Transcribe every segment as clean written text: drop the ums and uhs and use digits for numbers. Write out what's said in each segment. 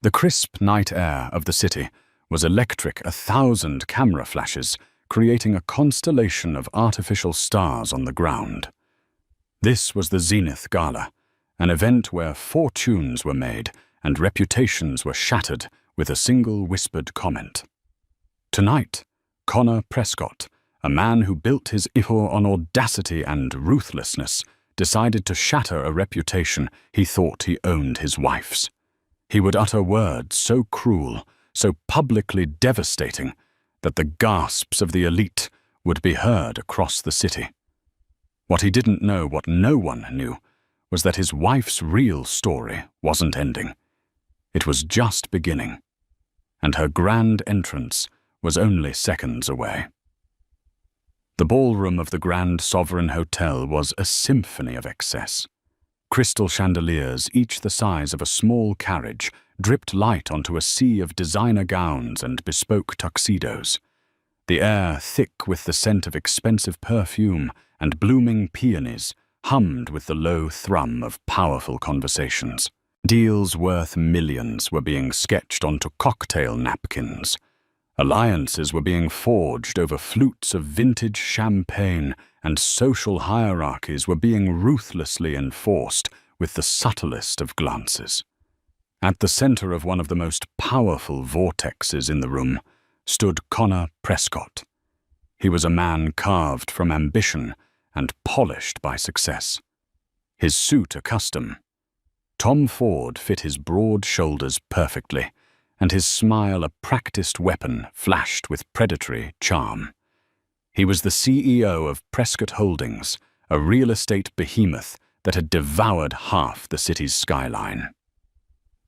The crisp night air of the city was electric, 1,000 camera flashes, creating a constellation of artificial stars on the ground. This was the Zenith Gala, an event where fortunes were made and reputations were shattered with a single whispered comment. Tonight, Connor Prescott, a man who built his empire on audacity and ruthlessness, decided to shatter a reputation he thought he owned his wife's. He would utter words so cruel, so publicly devastating, that the gasps of the elite would be heard across the city. What he didn't know, what no one knew, was that his wife's real story wasn't ending. It was just beginning, and her grand entrance was only seconds away. The ballroom of the Grand Sovereign Hotel was a symphony of excess. Crystal chandeliers, each the size of a small carriage, dripped light onto a sea of designer gowns and bespoke tuxedos. The air, thick with the scent of expensive perfume and blooming peonies, hummed with the low thrum of powerful conversations. Deals worth millions were being sketched onto cocktail napkins. Alliances were being forged over flutes of vintage champagne, and social hierarchies were being ruthlessly enforced with the subtlest of glances. At the center of one of the most powerful vortexes in the room stood Connor Prescott. He was a man carved from ambition and polished by success. His suit a custom. Tom Ford fit his broad shoulders perfectly, and his smile a practiced weapon flashed with predatory charm. He was the CEO of Prescott Holdings, a real estate behemoth that had devoured half the city's skyline.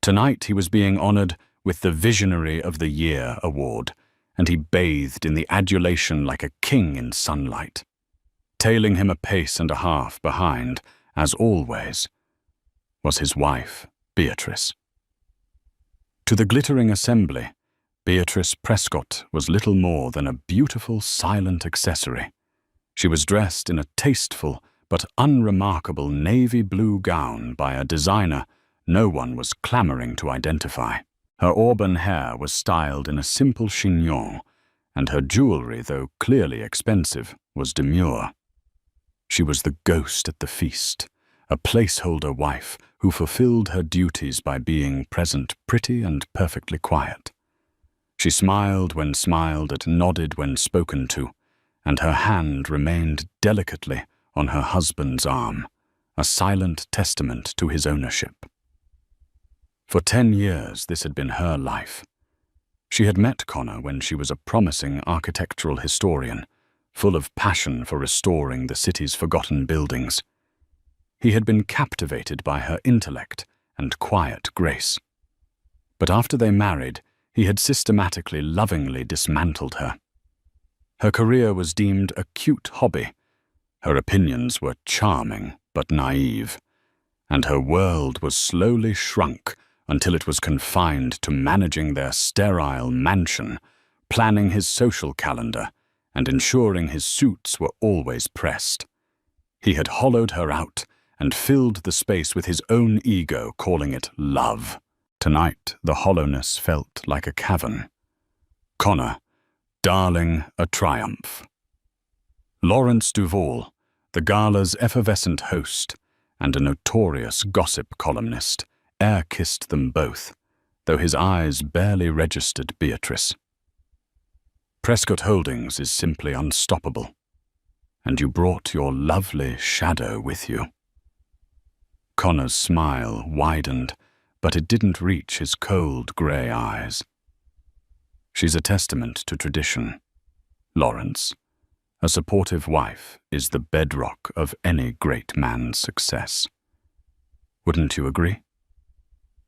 Tonight he was being honored with the Visionary of the Year award, and he bathed in the adulation like a king in sunlight. Tailing him a pace and a half behind, as always, was his wife, Beatrice. To the glittering assembly, Beatrice Prescott was little more than a beautiful, silent accessory. She was dressed in a tasteful but unremarkable navy blue gown by a designer no one was clamoring to identify. Her auburn hair was styled in a simple chignon, and her jewelry, though clearly expensive, was demure. She was the ghost at the feast, a placeholder wife who fulfilled her duties by being present, pretty and perfectly quiet. She smiled when smiled and nodded when spoken to, and her hand remained delicately on her husband's arm, a silent testament to his ownership. For 10 years this had been her life. She had met Connor when she was a promising architectural historian, full of passion for restoring the city's forgotten buildings. He had been captivated by her intellect and quiet grace. But after they married, he had systematically, lovingly dismantled her. Her career was deemed a cute hobby. Her opinions were charming but naive, and her world was slowly shrunk until it was confined to managing their sterile mansion, planning his social calendar, and ensuring his suits were always pressed. He had hollowed her out and filled the space with his own ego, calling it love. Tonight, the hollowness felt like a cavern. Connor, darling, a triumph. Lawrence Duvall, the Gala's effervescent host and a notorious gossip columnist, air-kissed them both, though his eyes barely registered Beatrice. Prescott Holdings is simply unstoppable, and you brought your lovely shadow with you. Connor's smile widened, but it didn't reach his cold grey eyes. She's a testament to tradition, Lawrence. A supportive wife is the bedrock of any great man's success. Wouldn't you agree?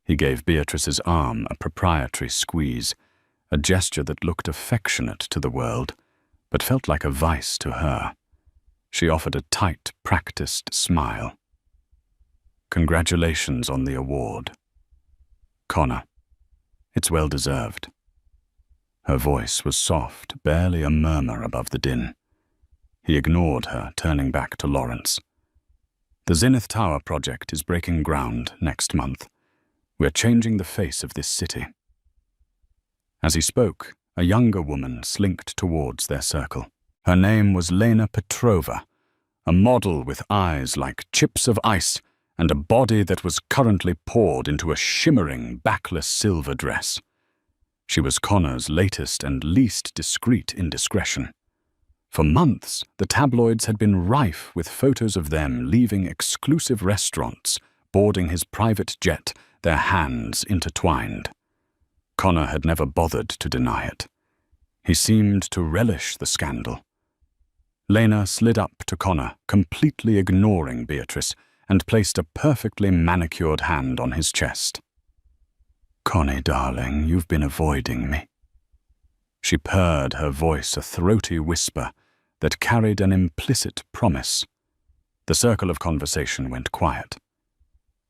He gave Beatrice's arm a proprietary squeeze, a gesture that looked affectionate to the world, but felt like a vice to her. She offered a tight, practiced smile. Congratulations on the award. Connor, it's well deserved. Her voice was soft, barely a murmur above the din. He ignored her, turning back to Lawrence. The Zenith Tower project is breaking ground next month. We're changing the face of this city." As he spoke, a younger woman slinked towards their circle. Her name was Lena Petrova, a model with eyes like chips of ice and a body that was currently poured into a shimmering, backless silver dress. She was Connor's latest and least discreet indiscretion. For months, the tabloids had been rife with photos of them leaving exclusive restaurants, boarding his private jet, their hands intertwined. Connor had never bothered to deny it. He seemed to relish the scandal. Lena slid up to Connor, completely ignoring Beatrice, and placed a perfectly manicured hand on his chest. "Connie, darling, you've been avoiding me." She purred, her voice a throaty whisper that carried an implicit promise. The circle of conversation went quiet.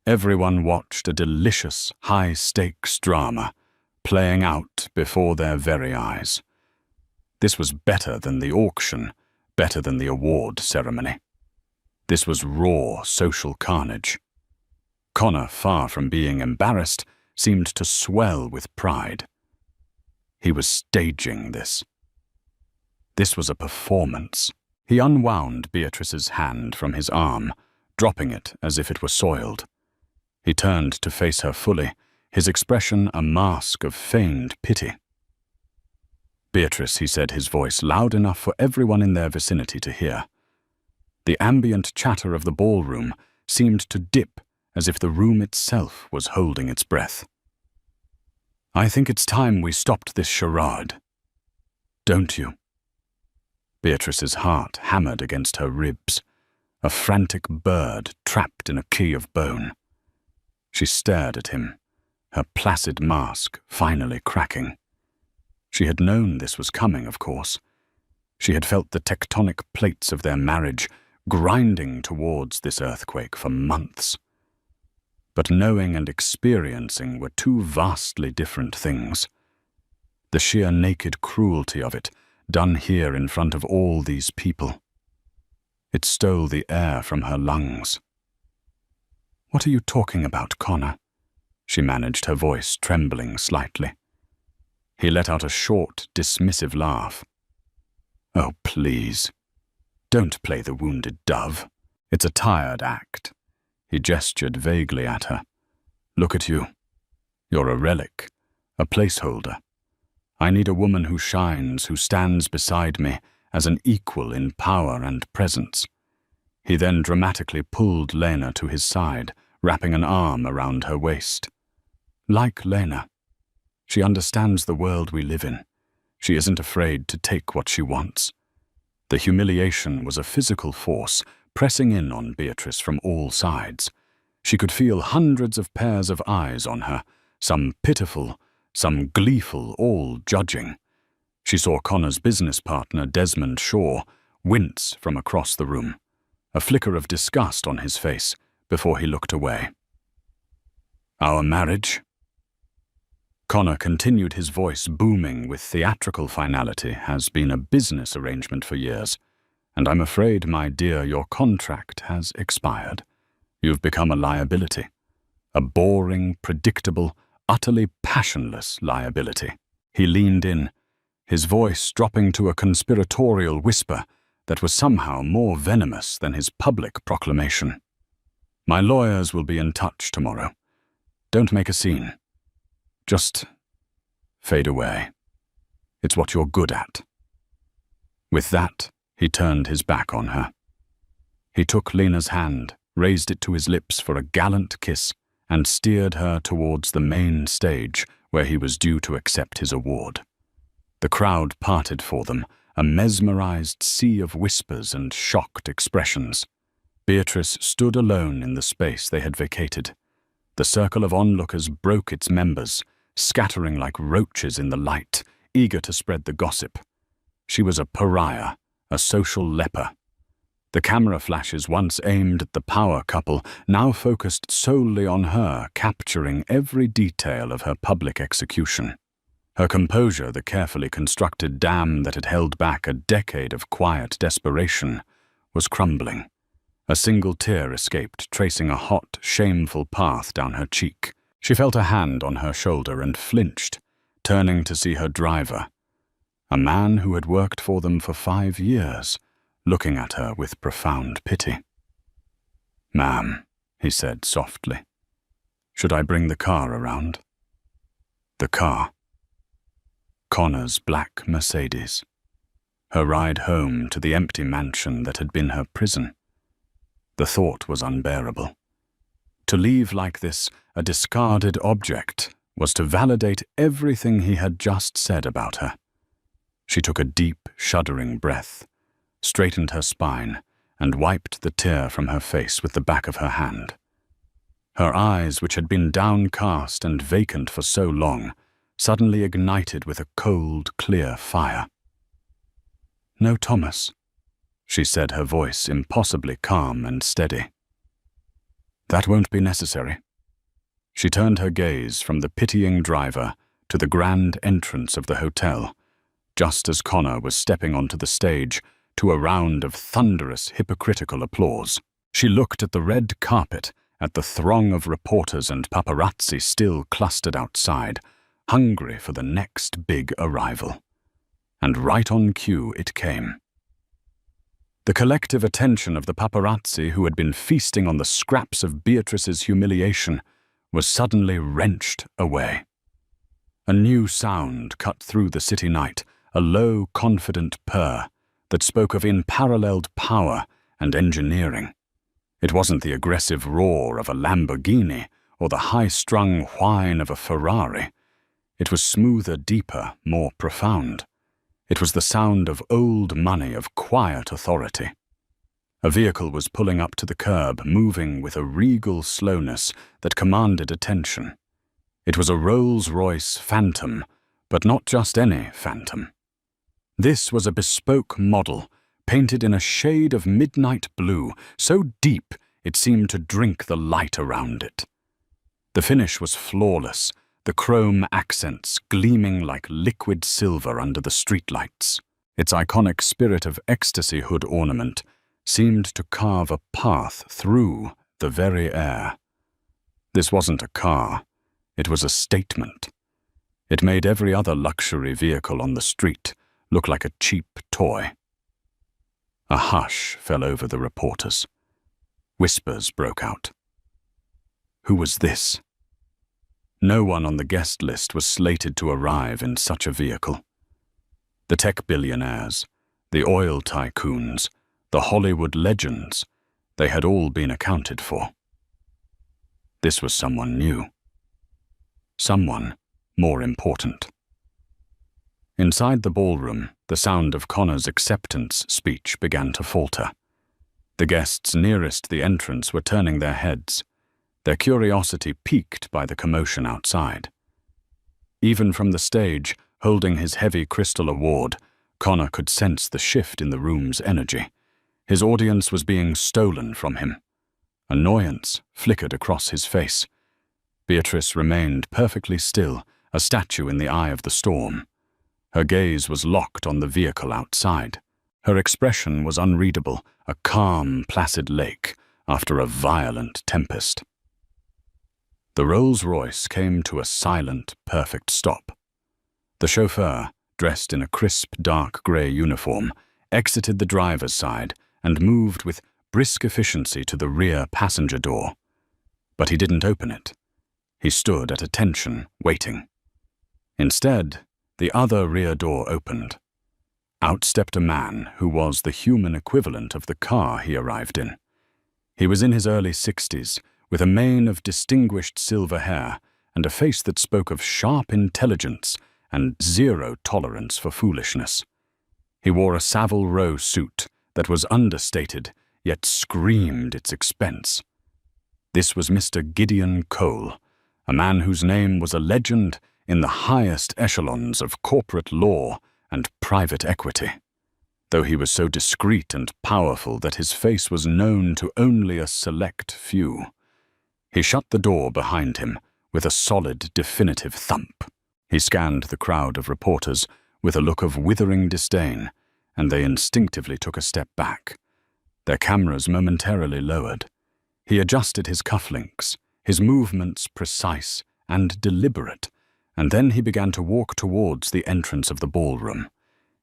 Everyone watched a delicious, high-stakes drama playing out before their very eyes. This was better than the auction, better than the award ceremony. This was raw social carnage. Connor, far from being embarrassed, seemed to swell with pride. He was staging this. This was a performance. He unwound Beatrice's hand from his arm, dropping it as if it were soiled. He turned to face her fully, his expression a mask of feigned pity. "Beatrice," he said, his voice loud enough for everyone in their vicinity to hear. The ambient chatter of the ballroom seemed to dip as if the room itself was holding its breath. "I think it's time we stopped this charade. Don't you?" Beatrice's heart hammered against her ribs, a frantic bird trapped in a key of bone. She stared at him, her placid mask finally cracking. She had known this was coming, of course. She had felt the tectonic plates of their marriage grinding towards this earthquake for months. But knowing and experiencing were two vastly different things. The sheer naked cruelty of it, done here in front of all these people. It stole the air from her lungs. "What are you talking about, Connor?" She managed, her voice trembling slightly. He let out a short, dismissive laugh. "Oh, please. Don't play the wounded dove. It's a tired act." He gestured vaguely at her. "Look at you. You're a relic, a placeholder. I need a woman who shines, who stands beside me as an equal in power and presence." He then dramatically pulled Lena to his side, wrapping an arm around her waist. "Like Lena. She understands the world we live in. She isn't afraid to take what she wants." The humiliation was a physical force, pressing in on Beatrice from all sides. She could feel hundreds of pairs of eyes on her, some pitiful, some gleeful, all judging. She saw Connor's business partner, Desmond Shaw, wince from across the room, a flicker of disgust on his face before he looked away. "Our marriage?" Connor continued, his voice booming with theatrical finality, "has been a business arrangement for years. And I'm afraid, my dear, your contract has expired. You've become a liability. A boring, predictable, utterly passionless liability." He leaned in, his voice dropping to a conspiratorial whisper that was somehow more venomous than his public proclamation. "My lawyers will be in touch tomorrow. Don't make a scene. Just fade away. It's what you're good at." With that, he turned his back on her. He took Lena's hand, raised it to his lips for a gallant kiss, and steered her towards the main stage where he was due to accept his award. The crowd parted for them, a mesmerized sea of whispers and shocked expressions. Beatrice stood alone in the space they had vacated. The circle of onlookers broke its members, scattering like roaches in the light, eager to spread the gossip. She was a pariah, a social leper. The camera flashes once aimed at the power couple now focused solely on her, capturing every detail of her public execution. Her composure, the carefully constructed dam that had held back a decade of quiet desperation, was crumbling. A single tear escaped, tracing a hot, shameful path down her cheek. She felt a hand on her shoulder and flinched, turning to see her driver, a man who had worked for them for 5 years, looking at her with profound pity. "Ma'am," he said softly, "should I bring the car around?" The car. Connor's black Mercedes. Her ride home to the empty mansion that had been her prison. The thought was unbearable. To leave like this, a discarded object, was to validate everything he had just said about her. She took a deep, shuddering breath, straightened her spine, and wiped the tear from her face with the back of her hand. Her eyes, which had been downcast and vacant for so long, suddenly ignited with a cold, clear fire. "No, Thomas," she said, her voice impossibly calm and steady. "That won't be necessary." She turned her gaze from the pitying driver to the grand entrance of the hotel, just as Connor was stepping onto the stage to a round of thunderous, hypocritical applause. She looked at the red carpet, at the throng of reporters and paparazzi still clustered outside, hungry for the next big arrival. And right on cue it came. The collective attention of the paparazzi who had been feasting on the scraps of Beatrice's humiliation was suddenly wrenched away. A new sound cut through the city night, a low, confident purr that spoke of unparalleled power and engineering. It wasn't the aggressive roar of a Lamborghini or the high-strung whine of a Ferrari. It was smoother, deeper, more profound. It was the sound of old money, of quiet authority. A vehicle was pulling up to the curb, moving with a regal slowness that commanded attention. It was a Rolls-Royce Phantom, but not just any Phantom. This was a bespoke model, painted in a shade of midnight blue, so deep it seemed to drink the light around it. The finish was flawless, the chrome accents gleaming like liquid silver under the streetlights. Its iconic Spirit of Ecstasy hood ornament seemed to carve a path through the very air. This wasn't a car, it was a statement. It made every other luxury vehicle on the street look like a cheap toy. A hush fell over the reporters. Whispers broke out. Who was this? No one on the guest list was slated to arrive in such a vehicle. The tech billionaires, the oil tycoons, the Hollywood legends, they had all been accounted for. This was someone new. Someone more important. Inside the ballroom, the sound of Connor's acceptance speech began to falter. The guests nearest the entrance were turning their heads, their curiosity piqued by the commotion outside. Even from the stage, holding his heavy crystal award, Connor could sense the shift in the room's energy. His audience was being stolen from him. Annoyance flickered across his face. Beatrice remained perfectly still, a statue in the eye of the storm. Her gaze was locked on the vehicle outside. Her expression was unreadable, a calm, placid lake after a violent tempest. The Rolls-Royce came to a silent, perfect stop. The chauffeur, dressed in a crisp, dark grey uniform, exited the driver's side and moved with brisk efficiency to the rear passenger door. But he didn't open it. He stood at attention, waiting. Instead, the other rear door opened. Out stepped a man who was the human equivalent of the car he arrived in. He was in his early 60s, with a mane of distinguished silver hair and a face that spoke of sharp intelligence and zero tolerance for foolishness. He wore a Savile Row suit that was understated, yet screamed its expense. This was Mr. Gideon Cole, a man whose name was a legend in the highest echelons of corporate law and private equity, though he was so discreet and powerful that his face was known to only a select few. He shut the door behind him with a solid, definitive thump. He scanned the crowd of reporters with a look of withering disdain, and they instinctively took a step back. Their cameras momentarily lowered. He adjusted his cufflinks, his movements precise and deliberate, and then he began to walk towards the entrance of the ballroom,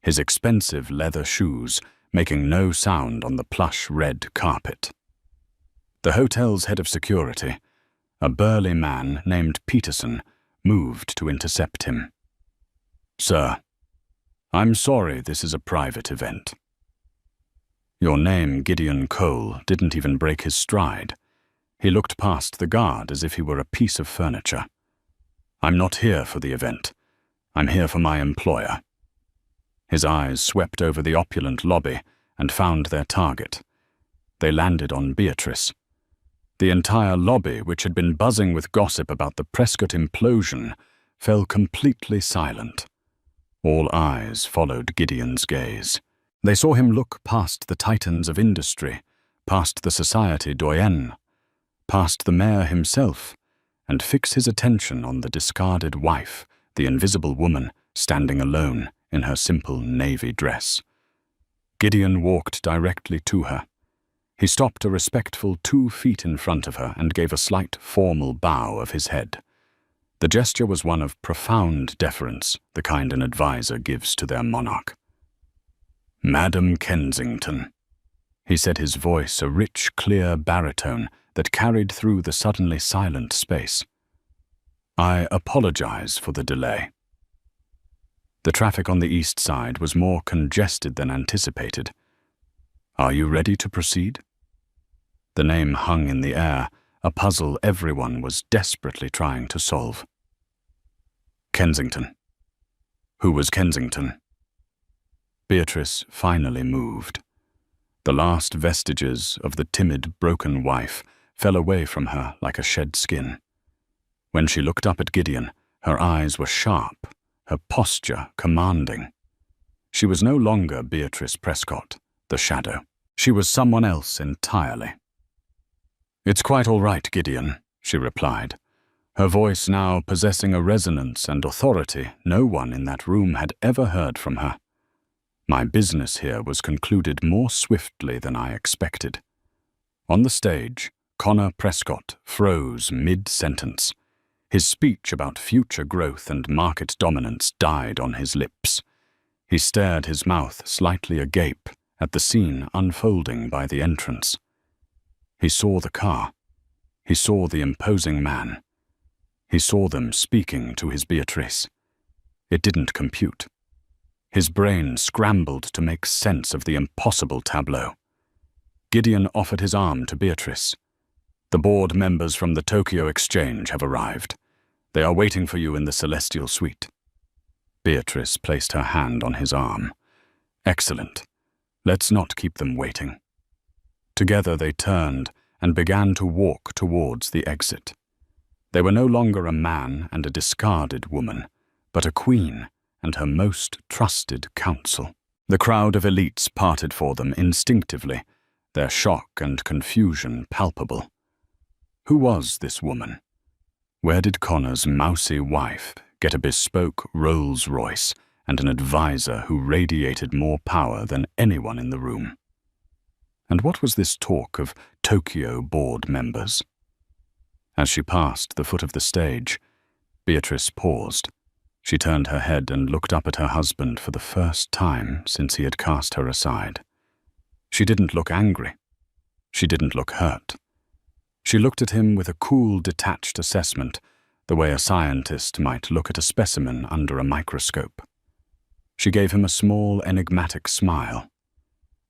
his expensive leather shoes making no sound on the plush red carpet. The hotel's head of security, a burly man named Peterson, moved to intercept him. "Sir, I'm sorry this is a private event." Your name, Gideon Cole, didn't even break his stride. He looked past the guard as if he were a piece of furniture. "I'm not here for the event. I'm here for my employer." His eyes swept over the opulent lobby and found their target. They landed on Beatrice. The entire lobby, which had been buzzing with gossip about the Prescott implosion, fell completely silent. All eyes followed Gideon's gaze. They saw him look past the titans of industry, past the society doyenne, past the mayor himself, and fix his attention on the discarded wife, the invisible woman standing alone in her simple navy dress. Gideon walked directly to her. He stopped a respectful 2 feet in front of her and gave a slight formal bow of his head. The gesture was one of profound deference, the kind an advisor gives to their monarch. "Madam Kensington," he said, his voice a rich, clear baritone that carried through the suddenly silent space. "I apologize for the delay." The traffic on the east side was more congested than anticipated. "Are you ready to proceed?" The name hung in the air, a puzzle everyone was desperately trying to solve. Kensington. Who was Kensington? Beatrice finally moved. The last vestiges of the timid, broken wife fell away from her like a shed skin. When she looked up at Gideon, her eyes were sharp, her posture commanding. She was no longer Beatrice Prescott, the shadow. She was someone else entirely. "It's quite all right, Gideon," she replied, her voice now possessing a resonance and authority no one in that room had ever heard from her. "My business here was concluded more swiftly than I expected." On the stage, Connor Prescott froze mid-sentence. His speech about future growth and market dominance died on his lips. He stared, his mouth slightly agape, at the scene unfolding by the entrance. He saw the car. He saw the imposing man. He saw them speaking to his Beatrice. It didn't compute. His brain scrambled to make sense of the impossible tableau. Gideon offered his arm to Beatrice. "The board members from the Tokyo Exchange have arrived. They are waiting for you in the Celestial Suite." Beatrice placed her hand on his arm. "Excellent. Let's not keep them waiting." Together they turned and began to walk towards the exit. They were no longer a man and a discarded woman, but a queen and her most trusted counsel. The crowd of elites parted for them instinctively, their shock and confusion palpable. Who was this woman? Where did Connor's mousy wife get a bespoke Rolls-Royce and an advisor who radiated more power than anyone in the room? And what was this talk of Tokyo board members? As she passed the foot of the stage, Beatrice paused. She turned her head and looked up at her husband for the first time since he had cast her aside. She didn't look angry. She didn't look hurt. She looked at him with a cool, detached assessment, the way a scientist might look at a specimen under a microscope. She gave him a small, enigmatic smile.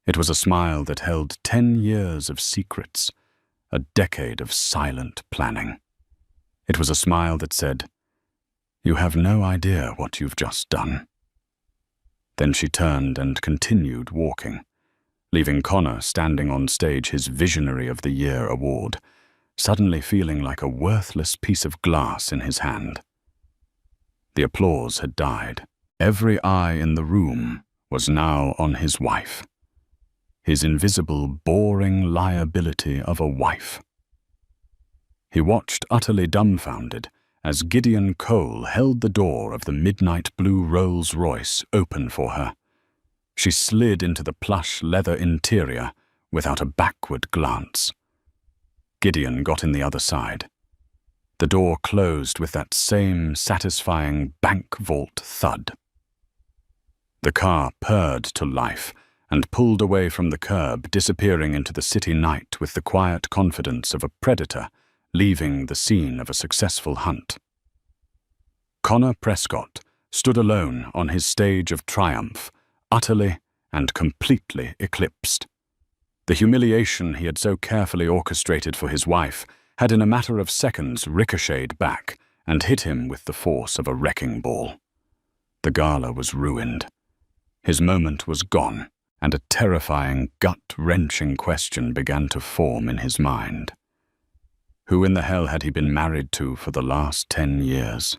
It was a smile that held 10 years of secrets, a decade of silent planning. It was a smile that said, "You have no idea what you've just done." Then she turned and continued walking, leaving Connor standing on stage, his Visionary of the Year award, suddenly feeling like a worthless piece of glass in his hand. The applause had died. Every eye in the room was now on his wife. His invisible, boring liability of a wife. He watched utterly dumbfounded as Gideon Cole held the door of the midnight blue Rolls-Royce open for her. She slid into the plush leather interior without a backward glance. Gideon got in the other side. The door closed with that same satisfying bank vault thud. The car purred to life and pulled away from the curb, disappearing into the city night with the quiet confidence of a predator leaving the scene of a successful hunt. Connor Prescott stood alone on his stage of triumph, utterly and completely eclipsed. The humiliation he had so carefully orchestrated for his wife had in a matter of seconds ricocheted back and hit him with the force of a wrecking ball. The gala was ruined. His moment was gone, and a terrifying, gut-wrenching question began to form in his mind. Who in the hell had he been married to for the last 10 years?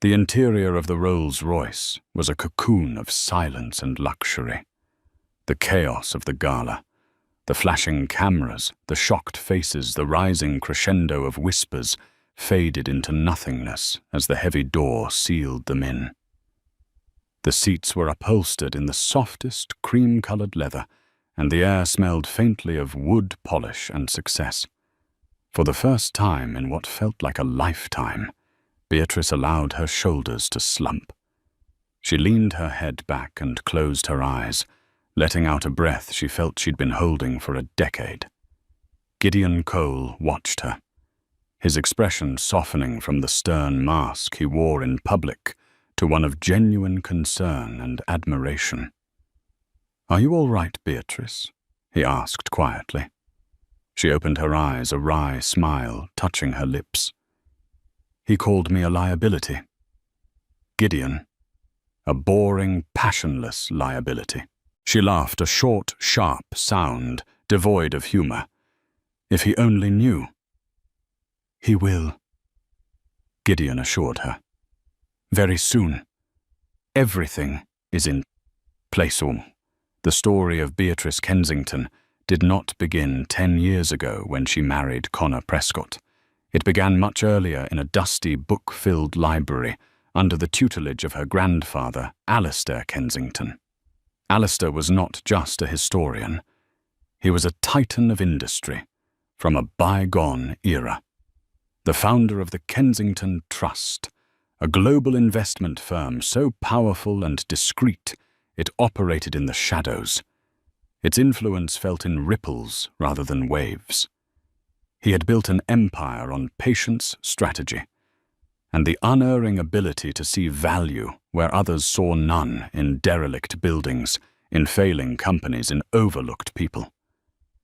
The interior of the Rolls-Royce was a cocoon of silence and luxury. The chaos of the gala, the flashing cameras, the shocked faces, the rising crescendo of whispers faded into nothingness as the heavy door sealed them in. The seats were upholstered in the softest cream-colored leather, and the air smelled faintly of wood polish and success. For the first time in what felt like a lifetime, Beatrice allowed her shoulders to slump. She leaned her head back and closed her eyes, letting out a breath she felt she'd been holding for a decade. Gideon Cole watched her, his expression softening from the stern mask he wore in public to one of genuine concern and admiration. "Are you all right, Beatrice?" he asked quietly. She opened her eyes, a wry smile touching her lips. "He called me a liability." Gideon. A boring, passionless liability. She laughed, a short, sharp sound, devoid of humor. If he only knew. "He will," Gideon assured her. "Very soon. Everything is in place." The story of Beatrice Kensington did not begin 10 years ago when she married Connor Prescott. It began much earlier in a dusty, book-filled library under the tutelage of her grandfather, Alistair Kensington. Alistair was not just a historian. He was a titan of industry from a bygone era. The founder of the Kensington Trust, a global investment firm so powerful and discreet it operated in the shadows. Its influence felt in ripples rather than waves. He had built an empire on patience, strategy, and the unerring ability to see value where others saw none, in derelict buildings, in failing companies, in overlooked people.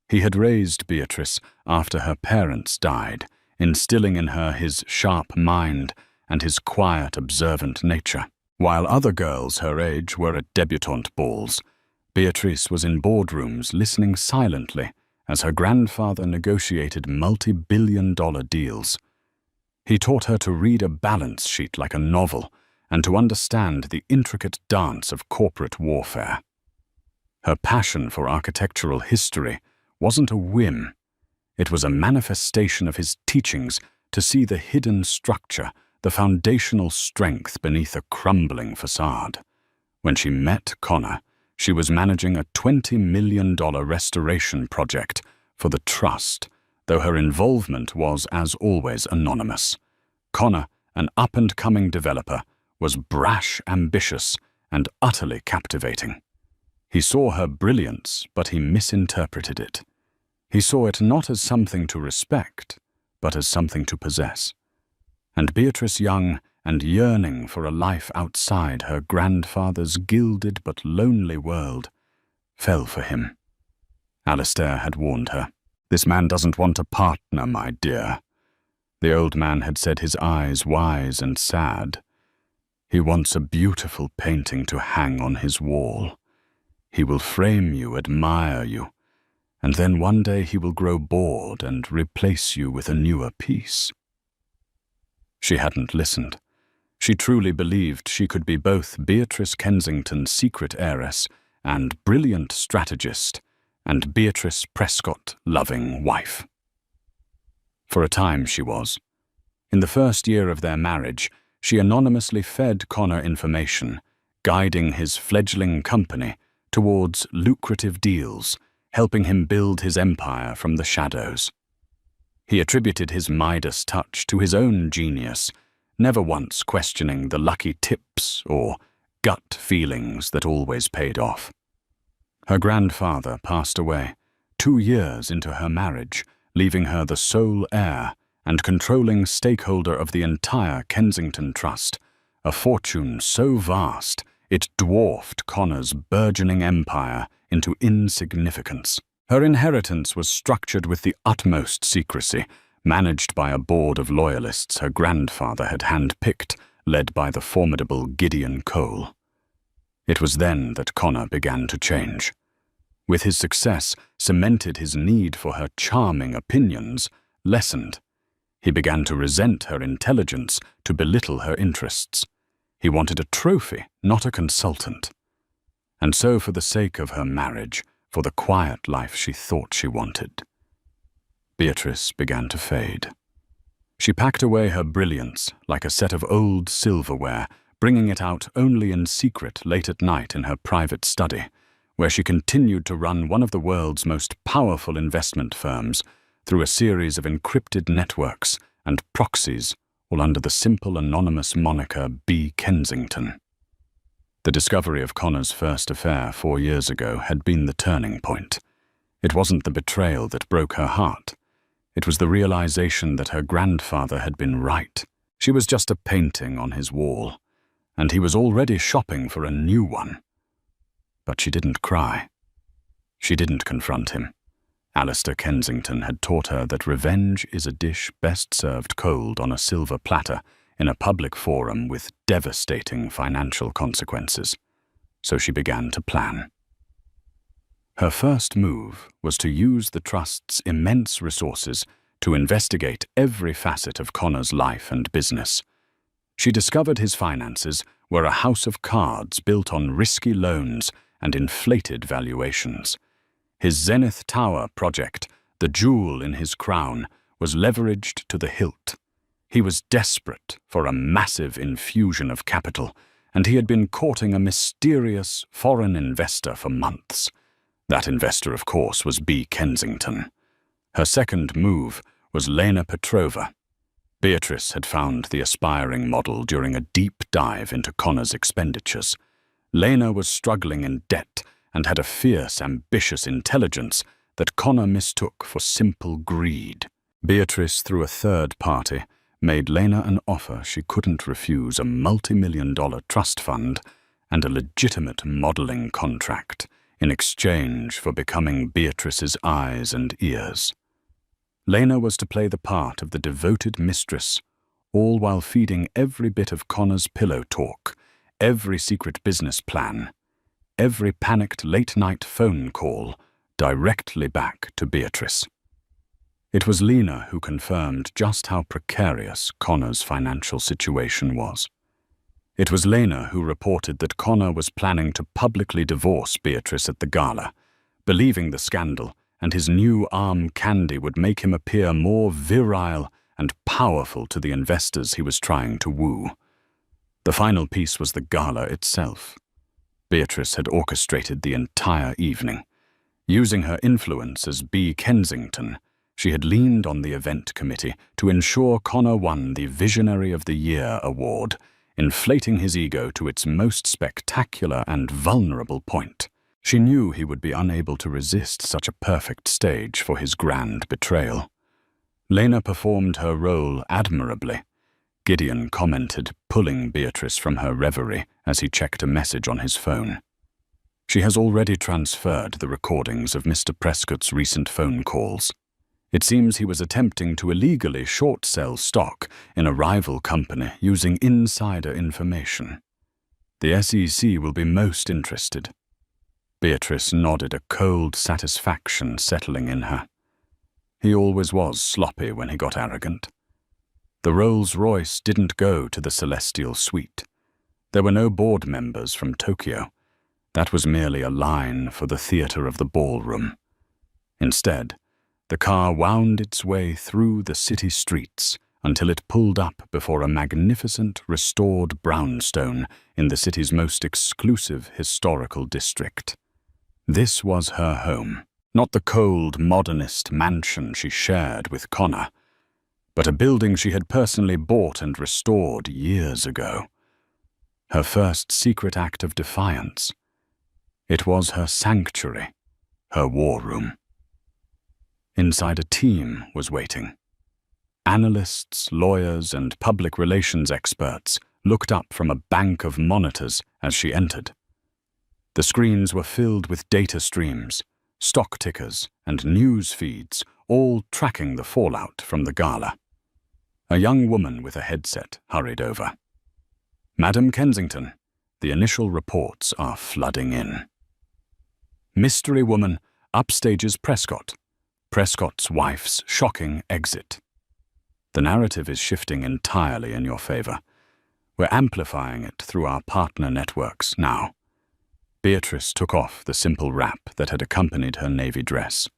He had raised Beatrice after her parents died, instilling in her his sharp mind and his quiet, observant nature. While other girls her age were at debutante balls, Beatrice was in boardrooms listening silently as her grandfather negotiated multi-billion-dollar deals. He taught her to read a balance sheet like a novel and to understand the intricate dance of corporate warfare. Her passion for architectural history wasn't a whim. It was a manifestation of his teachings to see the hidden structure, the foundational strength beneath a crumbling facade. When she met Connor, she was managing a $20 million restoration project for the Trust, though her involvement was, as always, anonymous. Connor, an up-and-coming developer, was brash, ambitious, and utterly captivating. He saw her brilliance, but he misinterpreted it. He saw it not as something to respect, but as something to possess. And Beatrice, young and yearning for a life outside her grandfather's gilded but lonely world, fell for him. Alistair had warned her. "This man doesn't want a partner, my dear." The old man had said, his eyes wise and sad. "He wants a beautiful painting to hang on his wall. He will frame you, admire you, and then one day he will grow bored and replace you with a newer piece." She hadn't listened. She truly believed she could be both Beatrice Kensington's secret heiress and brilliant strategist, and Beatrice Prescott loving wife. For a time she was. In the first year of their marriage, she anonymously fed Connor information, guiding his fledgling company towards lucrative deals, helping him build his empire from the shadows. He attributed his Midas touch to his own genius, never once questioning the lucky tips or gut feelings that always paid off. Her grandfather passed away 2 years into her marriage, leaving her the sole heir and controlling stakeholder of the entire Kensington Trust, a fortune so vast it dwarfed Connor's burgeoning empire into insignificance. Her inheritance was structured with the utmost secrecy, managed by a board of loyalists her grandfather had handpicked, led by the formidable Gideon Cole. It was then that Connor began to change. With his success cemented his need for her charming opinions lessened. He began to resent her intelligence, to belittle her interests. He wanted a trophy, not a consultant. And so, for the sake of her marriage, for the quiet life she thought she wanted, Beatrice began to fade. She packed away her brilliance like a set of old silverware, bringing it out only in secret late at night in her private study, where she continued to run one of the world's most powerful investment firms through a series of encrypted networks and proxies, all under the simple anonymous moniker B. Kensington. The discovery of Connor's first affair 4 years ago had been the turning point. It wasn't the betrayal that broke her heart. It was the realization that her grandfather had been right. She was just a painting on his wall, and he was already shopping for a new one. But she didn't cry. She didn't confront him. Alistair Kensington had taught her that revenge is a dish best served cold on a silver platter in a public forum with devastating financial consequences. So she began to plan. Her first move was to use the Trust's immense resources to investigate every facet of Connor's life and business. She discovered his finances were a house of cards built on risky loans and inflated valuations. His Zenith Tower project, the jewel in his crown, was leveraged to the hilt. He was desperate for a massive infusion of capital, and he had been courting a mysterious foreign investor for months. That investor, of course, was B. Kensington. Her second move was Lena Petrova. Beatrice had found the aspiring model during a deep dive into Connor's expenditures. Lena was struggling in debt and had a fierce, ambitious intelligence that Connor mistook for simple greed. Beatrice, through a third party, made Lena an offer she couldn't refuse: a multi-million-dollar trust fund and a legitimate modeling contract in exchange for becoming Beatrice's eyes and ears. Lena was to play the part of the devoted mistress, all while feeding every bit of Connor's pillow talk, every secret business plan, every panicked late-night phone call directly back to Beatrice. It was Lena who confirmed just how precarious Connor's financial situation was. It was Lena who reported that Connor was planning to publicly divorce Beatrice at the Gala, believing the scandal and his new arm candy would make him appear more virile and powerful to the investors he was trying to woo. The final piece was the Gala itself. Beatrice had orchestrated the entire evening. Using her influence as B. Kensington, she had leaned on the event committee to ensure Connor won the Visionary of the Year award, inflating his ego to its most spectacular and vulnerable point. She knew he would be unable to resist such a perfect stage for his grand betrayal. Lena performed her role admirably. Gideon commented, pulling Beatrice from her reverie as he checked a message on his phone. She has already transferred the recordings of Mr. Prescott's recent phone calls. It seems he was attempting to illegally short-sell stock in a rival company using insider information. The SEC will be most interested. Beatrice nodded, a cold satisfaction settling in her. He always was sloppy when he got arrogant. The Rolls-Royce didn't go to the Celestial Suite. There were no board members from Tokyo. That was merely a line for the theater of the ballroom. Instead, the car wound its way through the city streets until it pulled up before a magnificent restored brownstone in the city's most exclusive historical district. This was her home. Not the cold, modernist mansion she shared with Connor, but a building she had personally bought and restored years ago. Her first secret act of defiance. It was her sanctuary, her war room. Inside a team was waiting. Analysts, lawyers, and public relations experts looked up from a bank of monitors as she entered. The screens were filled with data streams, stock tickers, and news feeds, all tracking the fallout from the gala. A young woman with a headset hurried over. "Madam Kensington, the initial reports are flooding in. Mystery woman upstages Prescott. Prescott's wife's shocking exit. The narrative is shifting entirely in your favor. We're amplifying it through our partner networks now." Beatrice took off the simple wrap that had accompanied her navy dress.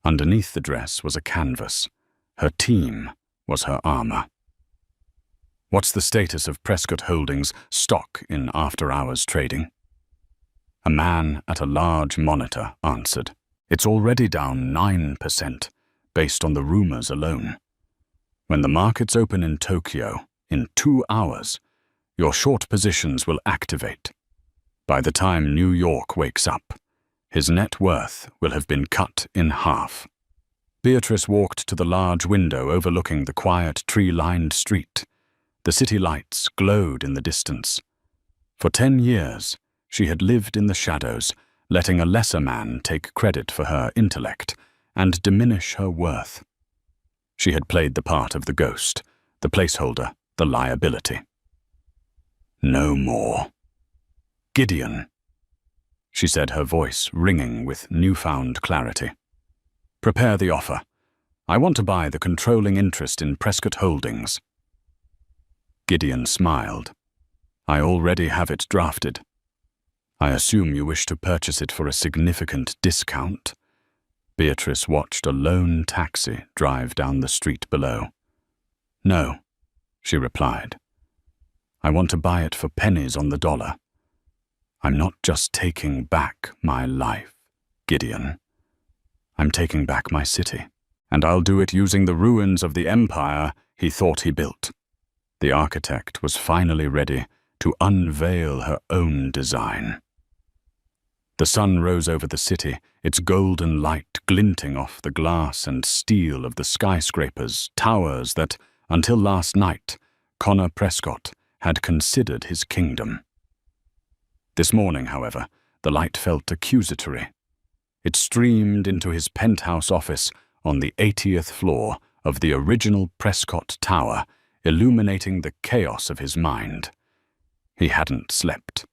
Underneath the dress was a canvas. Her team was her armor. "What's the status of Prescott Holdings' stock in after-hours trading?" A man at a large monitor answered. "It's already down 9%, based on the rumors alone. When the markets open in Tokyo, in 2 hours, your short positions will activate. By the time New York wakes up, his net worth will have been cut in half." Beatrice walked to the large window overlooking the quiet, tree-lined street. The city lights glowed in the distance. For 10 years, she had lived in the shadows, letting a lesser man take credit for her intellect and diminish her worth. She had played the part of the ghost, the placeholder, the liability. "No more. Gideon," she said, her voice ringing with newfound clarity. "Prepare the offer. I want to buy the controlling interest in Prescott Holdings." Gideon smiled. "I already have it drafted. I assume you wish to purchase it for a significant discount." Beatrice watched a lone taxi drive down the street below. "No," she replied. "I want to buy it for pennies on the dollar. I'm not just taking back my life, Gideon. I'm taking back my city, and I'll do it using the ruins of the empire he thought he built." The architect was finally ready to unveil her own design. The sun rose over the city, its golden light glinting off the glass and steel of the skyscrapers, towers that, until last night, Connor Prescott had considered his kingdom. This morning, however, the light felt accusatory. It streamed into his penthouse office on the 80th floor of the original Prescott Tower, illuminating the chaos of his mind. He hadn't slept.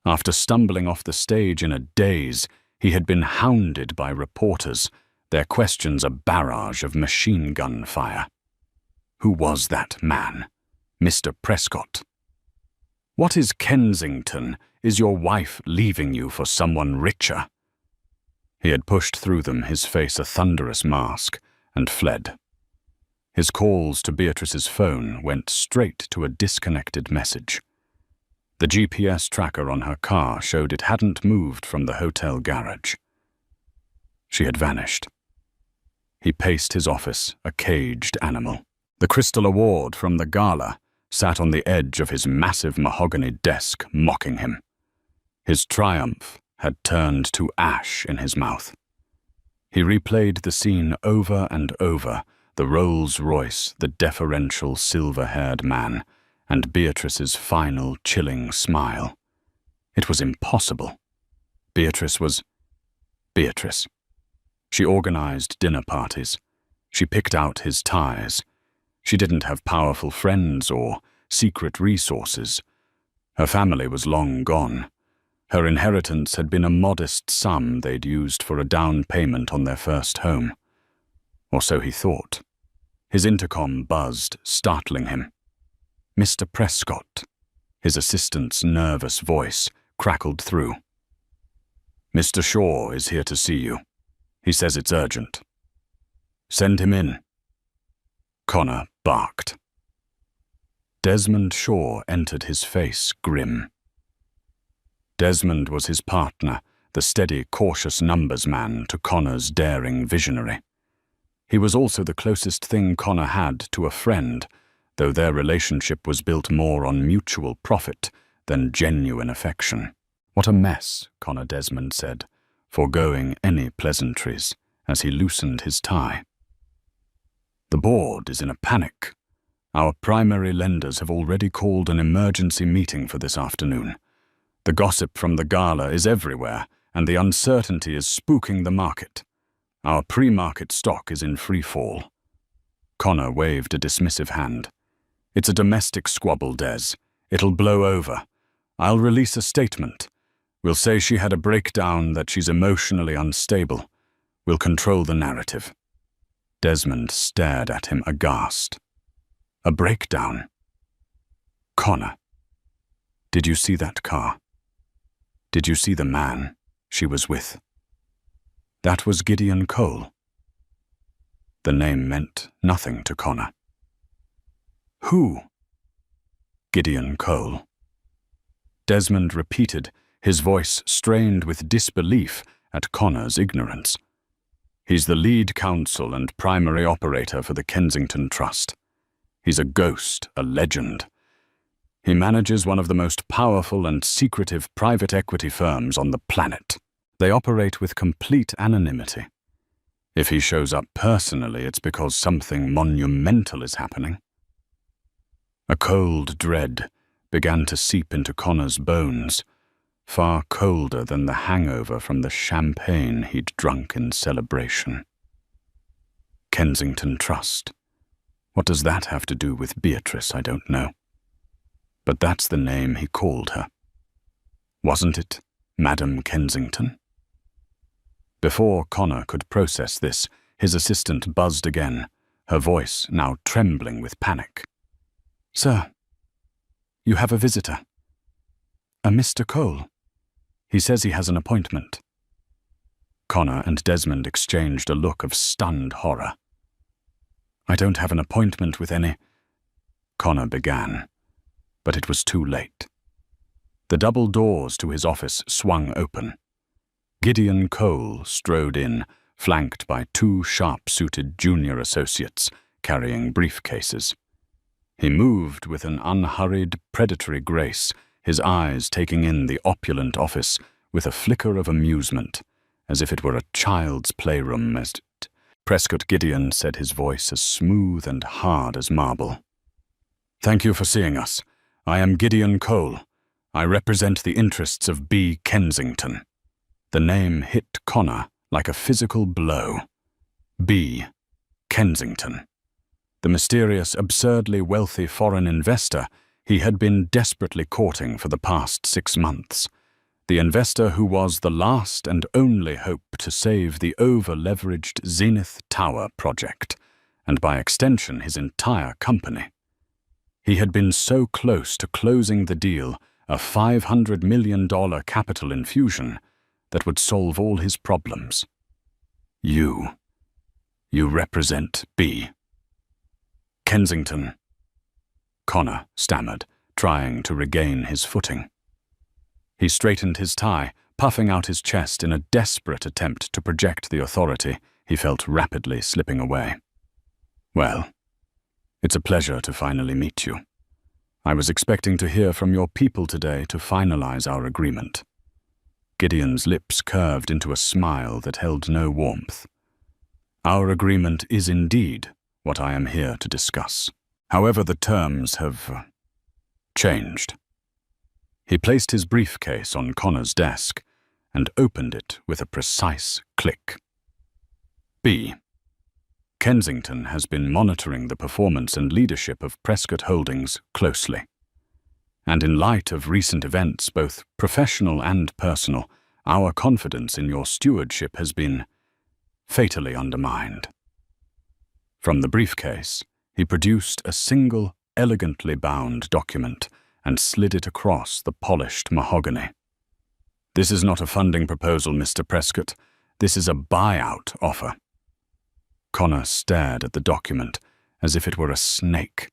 After stumbling off the stage in a daze, he had been hounded by reporters, their questions a barrage of machine gun fire. Who was that man? Mr. Prescott. "What is Kensington? Is your wife leaving you for someone richer?" He had pushed through them, his face a thunderous mask, and fled. His calls to Beatrice's phone went straight to a disconnected message. The GPS tracker on her car showed it hadn't moved from the hotel garage. She had vanished. He paced his office, a caged animal. The Crystal Award from the Gala sat on the edge of his massive mahogany desk, mocking him. His triumph had turned to ash in his mouth. He replayed the scene over and over, the Rolls-Royce, the deferential silver-haired man, and Beatrice's final chilling smile. It was impossible. Beatrice was Beatrice. She organized dinner parties. She picked out his ties. She didn't have powerful friends or secret resources. Her family was long gone. Her inheritance had been a modest sum they'd used for a down payment on their first home. Or so he thought. His intercom buzzed, startling him. "Mr. Prescott." His assistant's nervous voice crackled through. "Mr. Shaw is here to see you. He says it's urgent." "Send him in." Connor barked. Desmond Shaw entered, his face grim. Desmond was his partner, the steady, cautious numbers man to Connor's daring visionary. He was also the closest thing Connor had to a friend, though their relationship was built more on mutual profit than genuine affection. "What a mess," Connor Desmond said, foregoing any pleasantries as he loosened his tie. "The board is in a panic. Our primary lenders have already called an emergency meeting for this afternoon. The gossip from the Gala is everywhere, and the uncertainty is spooking the market. Our pre-market stock is in free fall." Connor waved a dismissive hand. "It's a domestic squabble, Des. It'll blow over. I'll release a statement. We'll say she had a breakdown, that she's emotionally unstable. We'll control the narrative." Desmond stared at him aghast. "A breakdown?" "Connor, did you see that car? Did you see the man she was with?" That was Gideon Cole. The name meant nothing to Connor. "Who?" "Gideon Cole." Desmond repeated, his voice strained with disbelief at Connor's ignorance. "He's the lead counsel and primary operator for the Kensington Trust. He's a ghost, a legend. He manages one of the most powerful and secretive private equity firms on the planet. They operate with complete anonymity. If he shows up personally, it's because something monumental is happening." A cold dread began to seep into Connor's bones, far colder than the hangover from the champagne he'd drunk in celebration. Kensington Trust. What does that have to do with Beatrice, I don't know. But that's the name he called her. Wasn't it Madam Kensington? Before Connor could process this, his assistant buzzed again, her voice now trembling with panic. "Sir, you have a visitor. A Mr. Cole. He says he has an appointment." Connor and Desmond exchanged a look of stunned horror. "I don't have an appointment with any—" Connor began, but it was too late. The double doors to his office swung open. Gideon Cole strode in, flanked by two sharp-suited junior associates carrying briefcases. He moved with an unhurried, predatory grace, his eyes taking in the opulent office with a flicker of amusement, as if it were a child's playroom. Prescott Gideon said, his voice as smooth and hard as marble. "Thank you for seeing us. I am Gideon Cole. I represent the interests of B. Kensington." The name hit Connor like a physical blow. B. Kensington. The mysterious, absurdly wealthy foreign investor he had been desperately courting for the past 6 months. The investor who was the last and only hope to save the over-leveraged Zenith Tower project, and by extension his entire company. He had been so close to closing the deal, a $500 million capital infusion that would solve all his problems. You represent B. Kensington," Connor stammered, trying to regain his footing. He straightened his tie, puffing out his chest in a desperate attempt to project the authority he felt rapidly slipping away. "Well, it's a pleasure to finally meet you. I was expecting to hear from your people today to finalize our agreement." Gideon's lips curved into a smile that held no warmth. "Our agreement is indeed what I am here to discuss. However, the terms have changed." He placed his briefcase on Connor's desk and opened it with a precise click. "B. Kensington has been monitoring the performance and leadership of Prescott Holdings closely. And in light of recent events, both professional and personal, our confidence in your stewardship has been fatally undermined." From the briefcase, he produced a single, elegantly bound document and slid it across the polished mahogany. "This is not a funding proposal, Mr. Prescott. This is a buyout offer." Connor stared at the document as if it were a snake.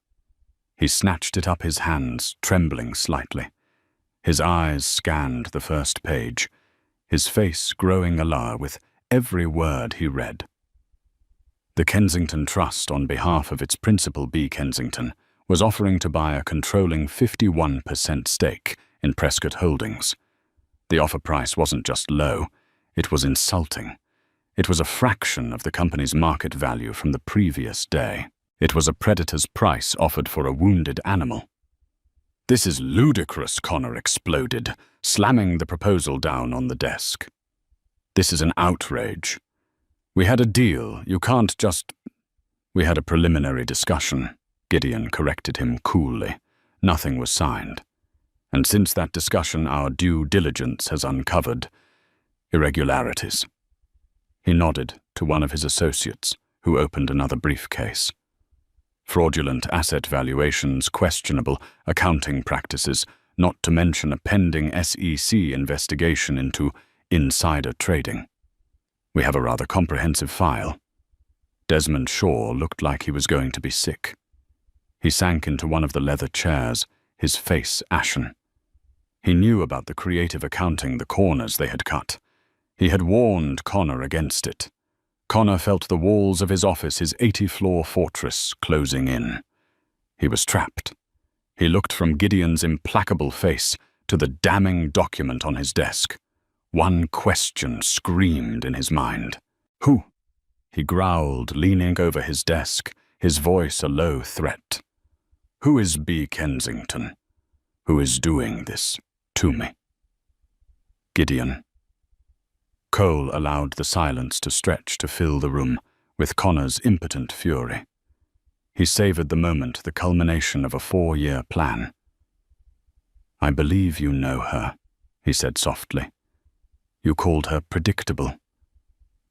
He snatched it up his hands, trembling slightly. His eyes scanned the first page. his face growing alour with every word he read. The Kensington Trust, on behalf of its principal B. Kensington, was offering to buy a controlling 51% stake in Prescott Holdings. The offer price wasn't just low, it was insulting. It was a fraction of the company's market value from the previous day. It was a predator's price offered for a wounded animal. "This is ludicrous," Connor exploded, slamming the proposal down on the desk. "This is an outrage. We had a deal, you can't just—" "We had a preliminary discussion," Gideon corrected him coolly. "Nothing was signed. And since that discussion, our due diligence has uncovered irregularities." He nodded to one of his associates, who opened another briefcase. "Fraudulent asset valuations, questionable accounting practices, not to mention a pending SEC investigation into insider trading. We have a rather comprehensive file." Desmond Shaw looked like he was going to be sick. He sank into one of the leather chairs, his face ashen. He knew about the creative accounting, the corners they had cut. He had warned Connor against it. Connor felt the walls of his office, his 80-floor fortress, closing in. He was trapped. He looked from Gideon's implacable face to the damning document on his desk. One question screamed in his mind. "Who?" he growled, leaning over his desk, his voice a low threat. "Who is B. Kensington? Who is doing this to me?" Gideon. Cole allowed the silence to stretch to fill the room with Connor's impotent fury. He savored the moment, the culmination of a 4-year plan. "I believe you know her," he said softly. "You called her predictable,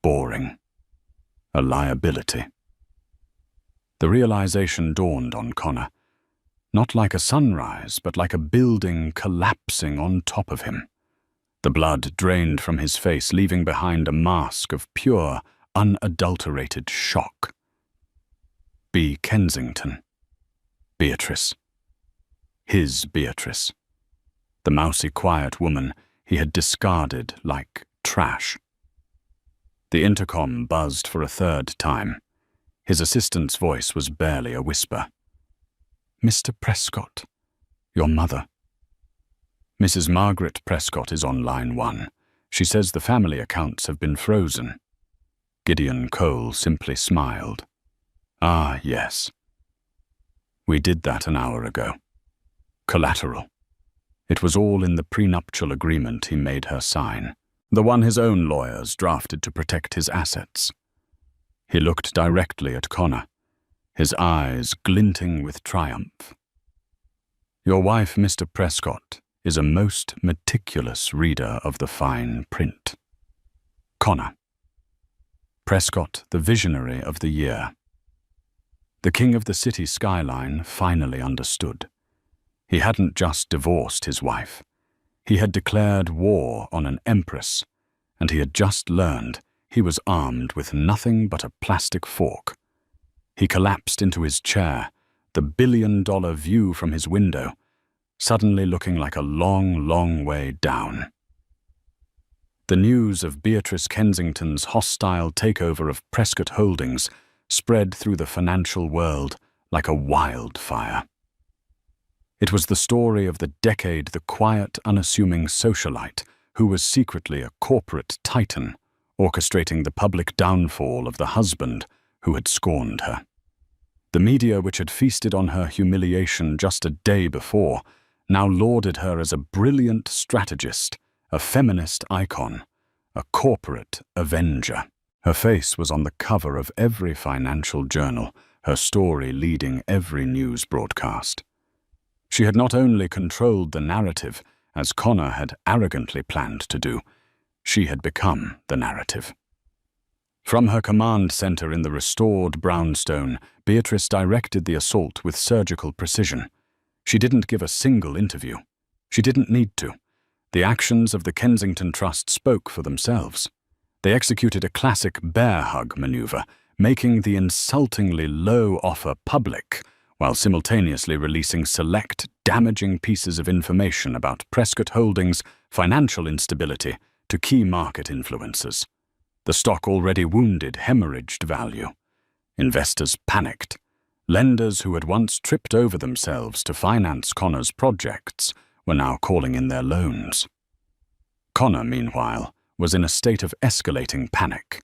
boring, a liability." The realization dawned on Connor, not like a sunrise, but like a building collapsing on top of him. The blood drained from his face, leaving behind a mask of pure, unadulterated shock. B. Kensington. Beatrice. His Beatrice. The mousy, quiet woman he had discarded like trash. The intercom buzzed for a third time. His assistant's voice was barely a whisper. "Mr. Prescott, your mother." "Mrs. Margaret Prescott is on line 1. She says the family accounts have been frozen." Gideon Cole simply smiled. "Ah, yes. We did that an hour ago. Collateral. It was all in the prenuptial agreement he made her sign, the one his own lawyers drafted to protect his assets." He looked directly at Connor, his eyes glinting with triumph. "Your wife, Mr. Prescott, is a most meticulous reader of the fine print." Connor. Prescott, the visionary of the year. The king of the city skyline finally understood. He hadn't just divorced his wife. He had declared war on an empress, and he had just learned he was armed with nothing but a plastic fork. He collapsed into his chair, the billion-dollar view from his window, suddenly looking like a long, long way down. The news of Beatrice Kensington's hostile takeover of Prescott Holdings spread through the financial world like a wildfire. It was the story of the decade, the quiet, unassuming socialite who was secretly a corporate titan, orchestrating the public downfall of the husband who had scorned her. The media, which had feasted on her humiliation just a day before, now lauded her as a brilliant strategist, a feminist icon, a corporate avenger. Her face was on the cover of every financial journal, her story leading every news broadcast. She had not only controlled the narrative, as Connor had arrogantly planned to do, she had become the narrative. From her command center in the restored brownstone, Beatrice directed the assault with surgical precision. She didn't give a single interview. She didn't need to. The actions of the Kensington Trust spoke for themselves. They executed a classic bear hug maneuver, making the insultingly low offer public, while simultaneously releasing select, damaging pieces of information about Prescott Holdings' financial instability to key market influencers. The stock already wounded hemorrhaged value. Investors panicked. Lenders who had once tripped over themselves to finance Connor's projects were now calling in their loans. Connor, meanwhile, was in a state of escalating panic.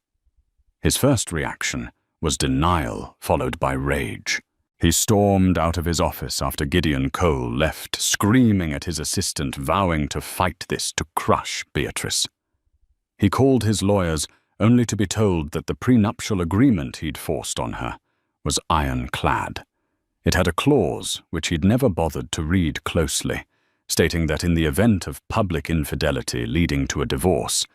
His first reaction was denial, followed by rage. He stormed out of his office after Gideon Cole left, screaming at his assistant, vowing to fight this, to crush Beatrice. He called his lawyers, only to be told that the prenuptial agreement he'd forced on her was ironclad. It had a clause which he'd never bothered to read closely, stating that in the event of public infidelity leading to a divorce,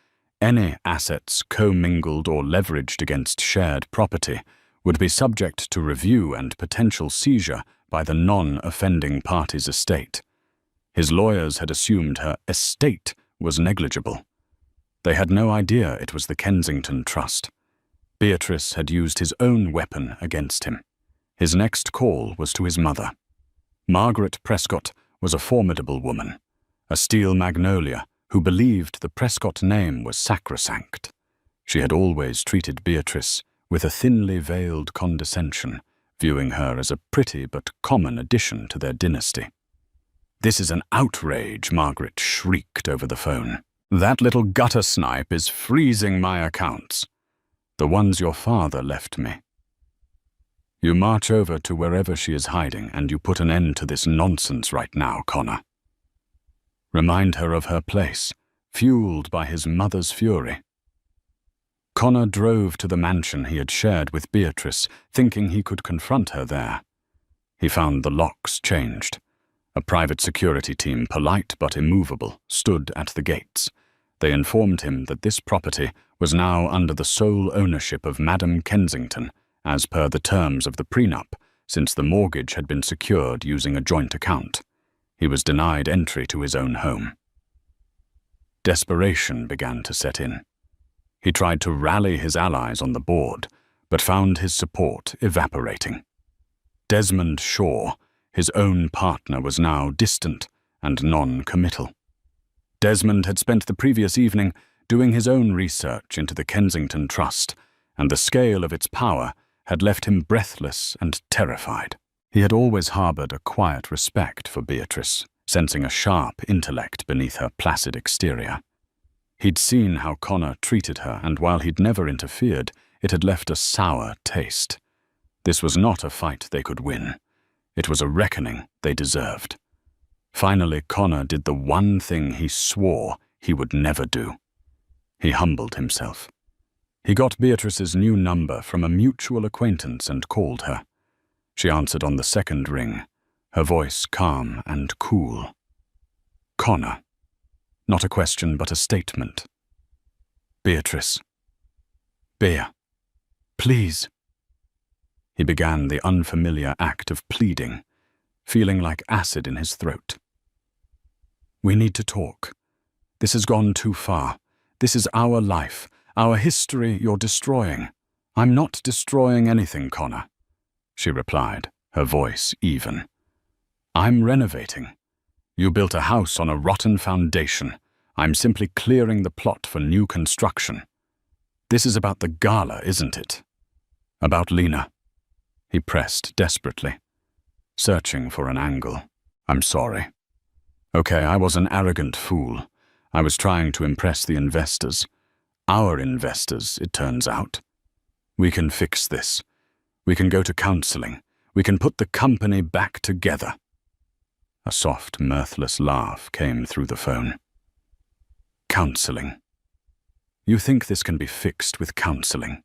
any assets commingled or leveraged against shared property would be subject to review and potential seizure by the non-offending party's estate. His lawyers had assumed her estate was negligible. They had no idea it was the Kensington Trust. Beatrice had used his own weapon against him. His next call was to his mother. Margaret Prescott was a formidable woman, a steel magnolia who believed the Prescott name was sacrosanct. She had always treated Beatrice with a thinly veiled condescension, viewing her as a pretty but common addition to their dynasty. "This is an outrage," Margaret shrieked over the phone. "That little gutter snipe is freezing my accounts. The ones your father left me. You march over to wherever she is hiding and you put an end to this nonsense right now, Connor. Remind her of her place, fueled by his mother's fury." Connor drove to the mansion he had shared with Beatrice, thinking he could confront her there. He found the locks changed. A private security team, polite but immovable, stood at the gates. They informed him that this property was now under the sole ownership of Madame Kensington, as per the terms of the prenup, since the mortgage had been secured using a joint account. He was denied entry to his own home. Desperation began to set in. He tried to rally his allies on the board, but found his support evaporating. Desmond Shaw, his own partner, was now distant and non-committal. Desmond had spent the previous evening doing his own research into the Kensington Trust, and the scale of its power had left him breathless and terrified. He had always harbored a quiet respect for Beatrice, sensing a sharp intellect beneath her placid exterior. He'd seen how Connor treated her, and while he'd never interfered, it had left a sour taste. This was not a fight they could win. It was a reckoning they deserved. Finally, Connor did the one thing he swore he would never do. He humbled himself. He got Beatrice's new number from a mutual acquaintance and called her. She answered on the second ring, her voice calm and cool. "Connor." Not a question, but a statement. "Beatrice. Bea. Please." He began the unfamiliar act of pleading, feeling like acid in his throat. "We need to talk. This has gone too far. This is our life, our history you're destroying." "I'm not destroying anything, Connor," she replied, her voice even. "I'm renovating. You built a house on a rotten foundation. I'm simply clearing the plot for new construction. This is about the Gala, isn't it? About Lena." He pressed desperately, searching for an angle. "I'm sorry. Okay, I was an arrogant fool. I was trying to impress the investors. Our investors, it turns out. We can fix this. We can go to counseling. We can put the company back together." A soft, mirthless laugh came through the phone. "Counseling. You think this can be fixed with counseling?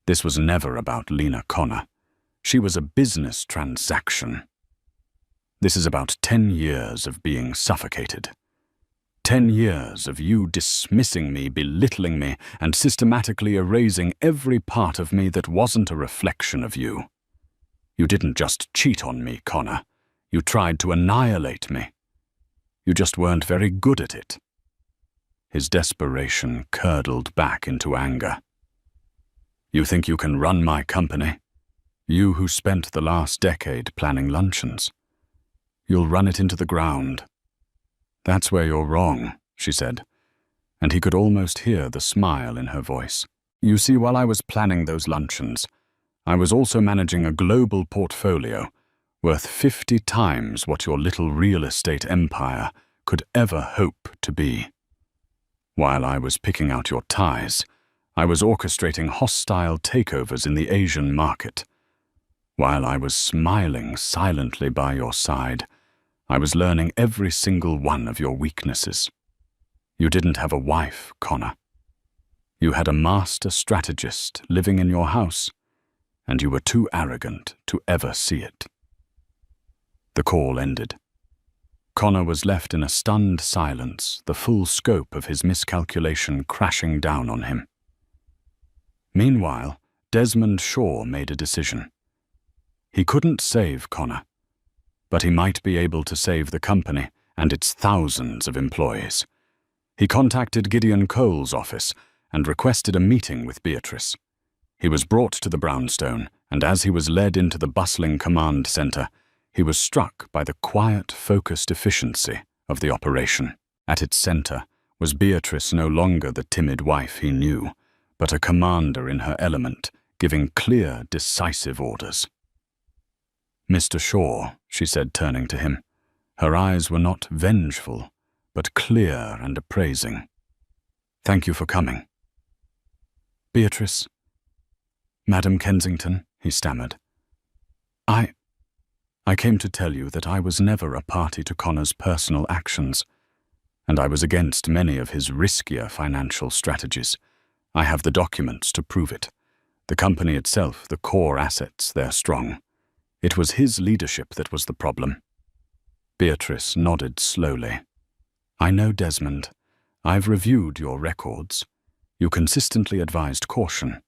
This was never about Lena Connor. She was a business transaction. This is about 10 years of being suffocated. 10 years of you dismissing me, belittling me, and systematically erasing every part of me that wasn't a reflection of you. You didn't just cheat on me, Connor. You tried to annihilate me. You just weren't very good at it." His desperation curdled back into anger. "You think you can run my company? You who spent the last decade planning luncheons. You'll run it into the ground." "That's where you're wrong," she said, and he could almost hear the smile in her voice. You see, while I was planning those luncheons, I was also managing a global portfolio worth 50 times what your little real estate empire could ever hope to be. While I was picking out your ties, I was orchestrating hostile takeovers in the Asian market. While I was smiling silently by your side, I was learning every single one of your weaknesses. You didn't have a wife, Connor. You had a master strategist living in your house, and you were too arrogant to ever see it. The call ended. Connor was left in a stunned silence, the full scope of his miscalculation crashing down on him. Meanwhile, Desmond Shaw made a decision. He couldn't save Connor, but he might be able to save the company and its thousands of employees. He contacted Gideon Cole's office and requested a meeting with Beatrice. He was brought to the brownstone, and as he was led into the bustling command center, he was struck by the quiet, focused efficiency of the operation. At its center was Beatrice, no longer the timid wife he knew, but a commander in her element, giving clear, decisive orders. Mr. Shaw, she said, turning to him. Her eyes were not vengeful, but clear and appraising. Thank you for coming. Beatrice. Madam Kensington, he stammered. I came to tell you that I was never a party to Connor's personal actions, and I was against many of his riskier financial strategies. I have the documents to prove it. The company itself, the core assets, they're strong. It was his leadership that was the problem. Beatrice nodded slowly. I know, Desmond. I've reviewed your records. You consistently advised caution.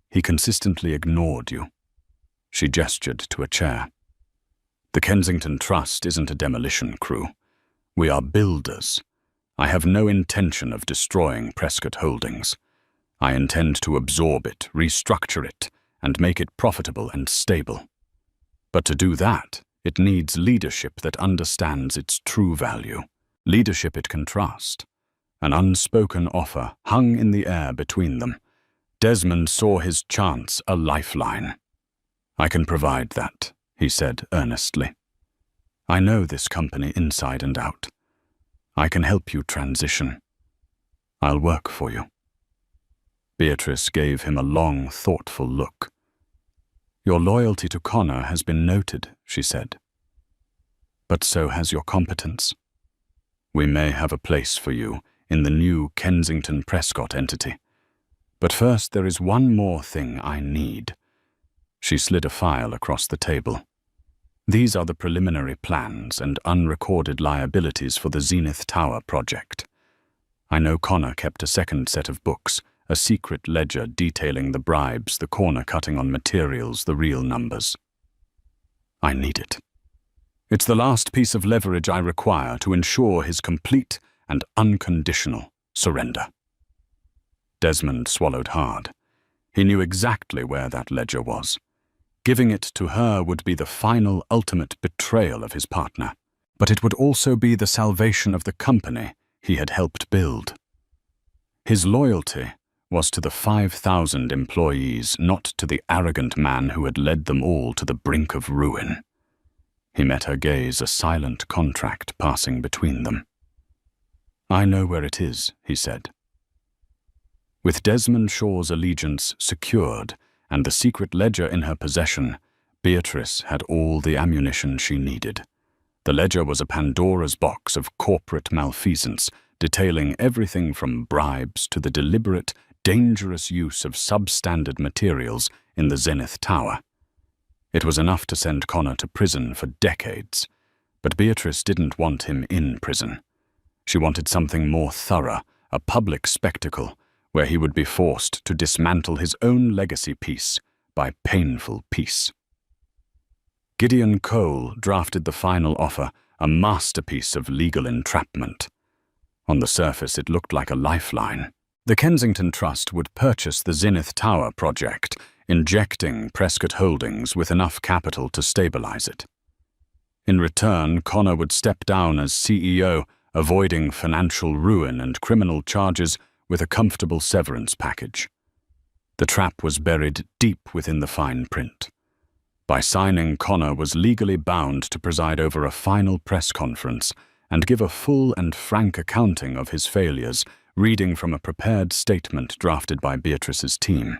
He consistently ignored you. She gestured to a chair. The Kensington Trust isn't a demolition crew. We are builders. I have no intention of destroying Prescott Holdings. I intend to absorb it, restructure it, and make it profitable and stable. But to do that, it needs leadership that understands its true value. Leadership it can trust. An unspoken offer hung in the air between them. Desmond saw his chance, a lifeline. I can provide that, he said earnestly. I know this company inside and out. I can help you transition. I'll work for you. Beatrice gave him a long, thoughtful look. Your loyalty to Connor has been noted, she said. But so has your competence. We may have a place for you in the new Kensington Prescott entity. But first there is one more thing I need. She slid a file across the table. These are the preliminary plans and unrecorded liabilities for the Zenith Tower project. I know Connor kept a second set of books, a secret ledger detailing the bribes, the corner cutting on materials, the real numbers. I need it. It's the last piece of leverage I require to ensure his complete and unconditional surrender. Desmond swallowed hard. He knew exactly where that ledger was. Giving it to her would be the final, ultimate betrayal of his partner, but it would also be the salvation of the company he had helped build. His loyalty was to the 5,000 employees, not to the arrogant man who had led them all to the brink of ruin. He met her gaze, a silent contract passing between them. I know where it is, he said. With Desmond Shaw's allegiance secured and the secret ledger in her possession, Beatrice had all the ammunition she needed. The ledger was a Pandora's box of corporate malfeasance, detailing everything from bribes to the deliberate, dangerous use of substandard materials in the Zenith Tower. It was enough to send Connor to prison for decades, but Beatrice didn't want him in prison. She wanted something more thorough, a public spectacle, where he would be forced to dismantle his own legacy piece by painful piece. Gideon Cole drafted the final offer, a masterpiece of legal entrapment. On the surface, it looked like a lifeline. The Kensington Trust would purchase the Zenith Tower project, injecting Prescott Holdings with enough capital to stabilize it. In return, Connor would step down as CEO, avoiding financial ruin and criminal charges with a comfortable severance package. The trap was buried deep within the fine print. By signing, Connor was legally bound to preside over a final press conference and give a full and frank accounting of his failures, reading from a prepared statement drafted by Beatrice's team.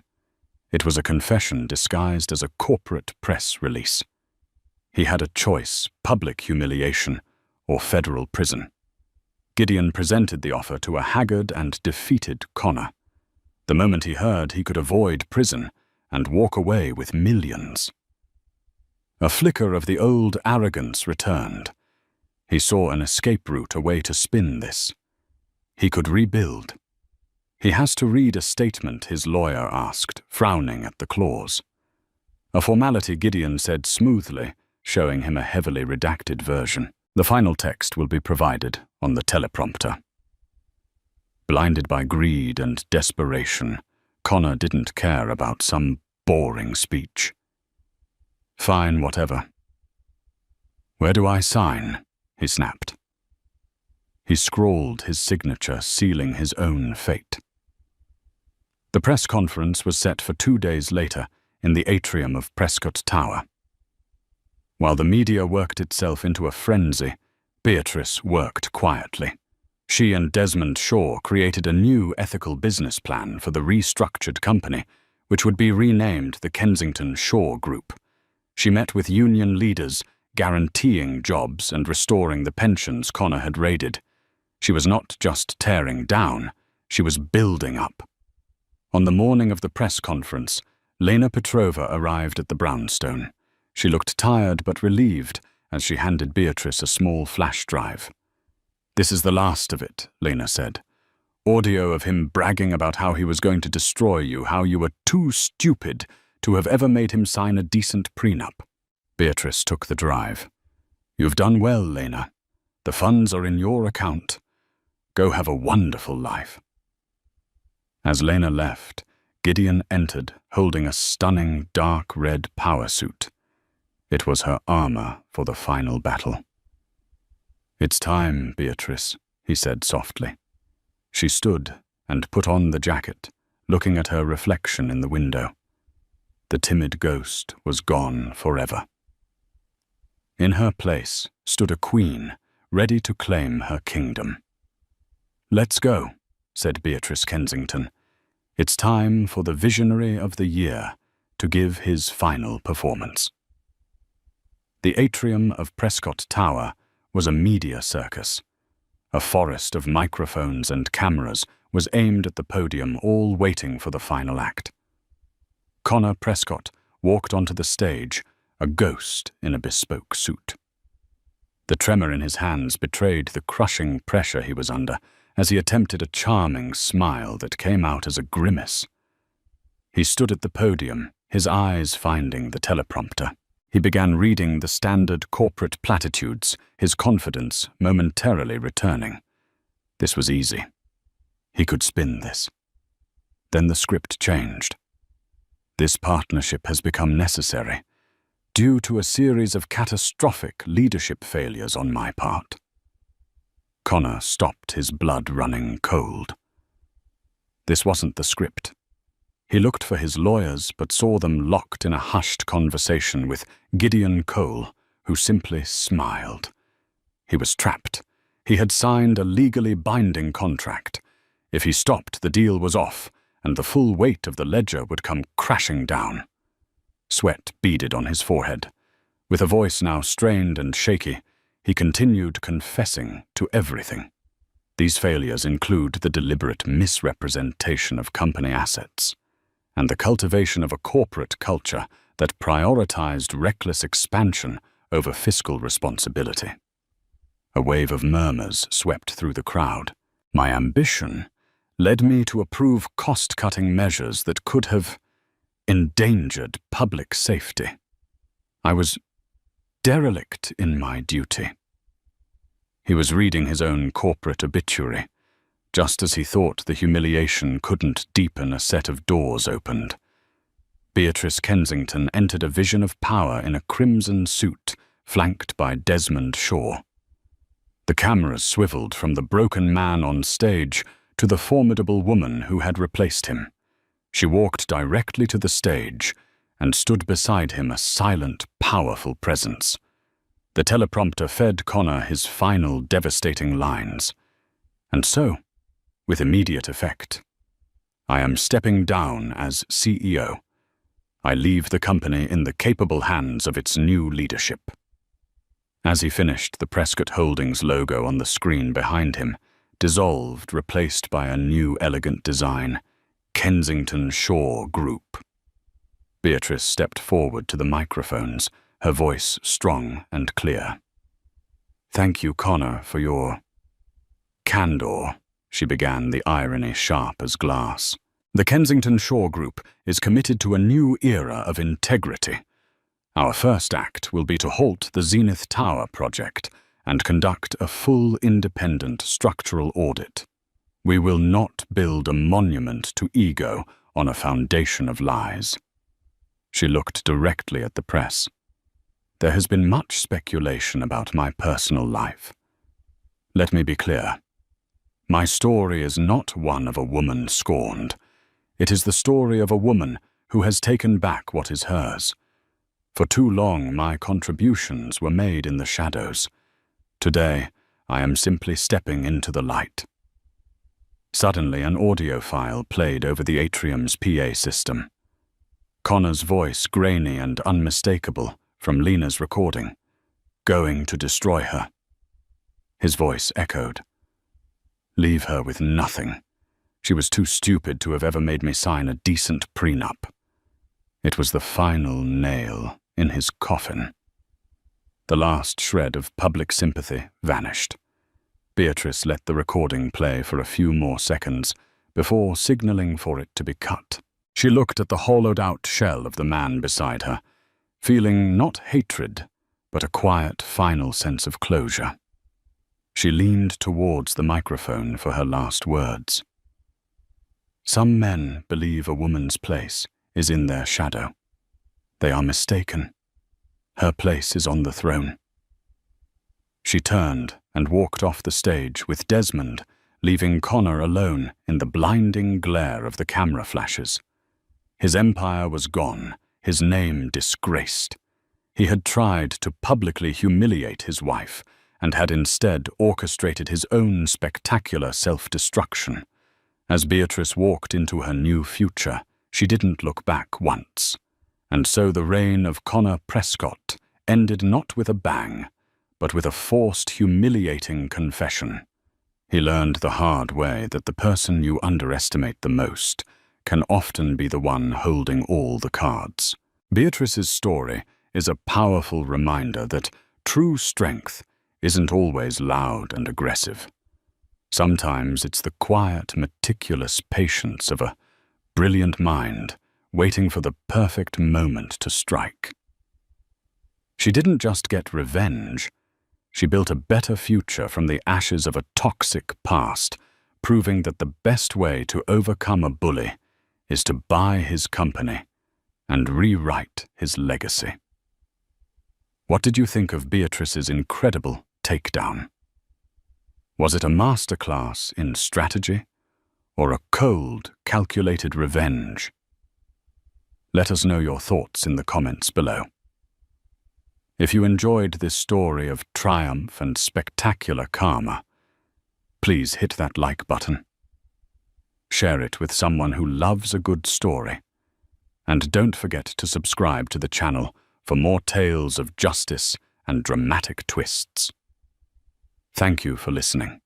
It was a confession disguised as a corporate press release. He had a choice: public humiliation or federal prison. Gideon presented the offer to a haggard and defeated Connor. The moment he heard he could avoid prison and walk away with millions. A flicker of the old arrogance returned. He saw an escape route, a way to spin this. He could rebuild. "He has to read a statement," his lawyer asked, frowning at the clause. A formality Gideon said smoothly, showing him a heavily redacted version. The final text will be provided on the teleprompter. Blinded by greed and desperation, Connor didn't care about some boring speech. "Fine, whatever." "Where do I sign?" he snapped. He scrawled his signature, sealing his own fate. The press conference was set for 2 days later in the atrium of Prescott Tower. While the media worked itself into a frenzy, Beatrice worked quietly. She and Desmond Shaw created a new ethical business plan for the restructured company, which would be renamed the Kensington Shaw Group. She met with union leaders, guaranteeing jobs and restoring the pensions Connor had raided. She was not just tearing down, she was building up. On the morning of the press conference, Lena Petrova arrived at the brownstone. She looked tired but relieved as she handed Beatrice a small flash drive. "This is the last of it," Lena said. "Audio of him bragging about how he was going to destroy you, how you were too stupid to have ever made him sign a decent prenup." Beatrice took the drive. "You've done well, Lena. The funds are in your account. Go have a wonderful life." As Lena left, Gideon entered, holding a stunning dark red power suit. It was her armor for the final battle. "It's time, Beatrice," he said softly. She stood and put on the jacket, looking at her reflection in the window. The timid ghost was gone forever. In her place stood a queen, ready to claim her kingdom. "Let's go," said Beatrice Kensington. "It's time for the visionary of the year to give his final performance." The atrium of Prescott Tower was a media circus. A forest of microphones and cameras was aimed at the podium, all waiting for the final act. Connor Prescott walked onto the stage, a ghost in a bespoke suit. The tremor in his hands betrayed the crushing pressure he was under as he attempted a charming smile that came out as a grimace. He stood at the podium, his eyes finding the teleprompter. He began reading the standard corporate platitudes, his confidence momentarily returning. This was easy. He could spin this. Then the script changed. "This partnership has become necessary, due to a series of catastrophic leadership failures on my part." Connor stopped, his blood running cold. This wasn't the script. He looked for his lawyers, but saw them locked in a hushed conversation with Gideon Cole, who simply smiled. He was trapped. He had signed a legally binding contract. If he stopped, the deal was off, and the full weight of the ledger would come crashing down. Sweat beaded on his forehead. With a voice now strained and shaky, he continued confessing to everything. These failures include the deliberate misrepresentation of company assets and the cultivation of a corporate culture that prioritized reckless expansion over fiscal responsibility. A wave of murmurs swept through the crowd. My ambition led me to approve cost-cutting measures that could have endangered public safety. I was derelict in my duty. He was reading his own corporate obituary. Just as he thought the humiliation couldn't deepen, a set of doors opened. Beatrice Kensington entered a vision of power in a crimson suit, flanked by Desmond Shaw. The cameras swiveled from the broken man on stage to the formidable woman who had replaced him. She walked directly to the stage and stood beside him, a silent, powerful presence. The teleprompter fed Connor his final devastating lines. And so, with immediate effect, I am stepping down as CEO. I leave the company in the capable hands of its new leadership. As he finished, the Prescott Holdings logo on the screen behind him dissolved, replaced by a new elegant design, Kensington Shore Group. Beatrice stepped forward to the microphones, her voice strong and clear. "Thank you, Connor, for your candor," she began, the irony sharp as glass. "The Kensington Shore Group is committed to a new era of integrity. Our first act will be to halt the Zenith Tower project and conduct a full independent structural audit. We will not build a monument to ego on a foundation of lies." She looked directly at the press. "There has been much speculation about my personal life. Let me be clear. My story is not one of a woman scorned. It is the story of a woman who has taken back what is hers. For too long, my contributions were made in the shadows. Today, I am simply stepping into the light." Suddenly, an audio file played over the atrium's PA system. Connor's voice, grainy and unmistakable, from Lena's recording. "Going to destroy her." His voice echoed. "Leave her with nothing. She was too stupid to have ever made me sign a decent prenup." It was the final nail in his coffin. The last shred of public sympathy vanished. Beatrice let the recording play for a few more seconds before signaling for it to be cut. She looked at the hollowed-out shell of the man beside her, feeling not hatred, but a quiet, final sense of closure. She leaned towards the microphone for her last words. "Some men believe a woman's place is in their shadow. They are mistaken. Her place is on the throne." She turned and walked off the stage with Desmond, leaving Connor alone in the blinding glare of the camera flashes. His empire was gone, his name disgraced. He had tried to publicly humiliate his wife and had instead orchestrated his own spectacular self-destruction. As Beatrice walked into her new future, she didn't look back once. And so the reign of Connor Prescott ended not with a bang, but with a forced, humiliating confession. He learned the hard way that the person you underestimate the most can often be the one holding all the cards. Beatrice's story is a powerful reminder that true strength isn't always loud and aggressive. Sometimes it's the quiet, meticulous patience of a brilliant mind waiting for the perfect moment to strike. She didn't just get revenge. She built a better future from the ashes of a toxic past, proving that the best way to overcome a bully is to buy his company and rewrite his legacy. What did you think of Beatrice's incredible takedown? Was it a masterclass in strategy or a cold, calculated revenge? Let us know your thoughts in the comments below. If you enjoyed this story of triumph and spectacular karma, please hit that like button. Share it with someone who loves a good story. And don't forget to subscribe to the channel for more tales of justice and dramatic twists. Thank you for listening.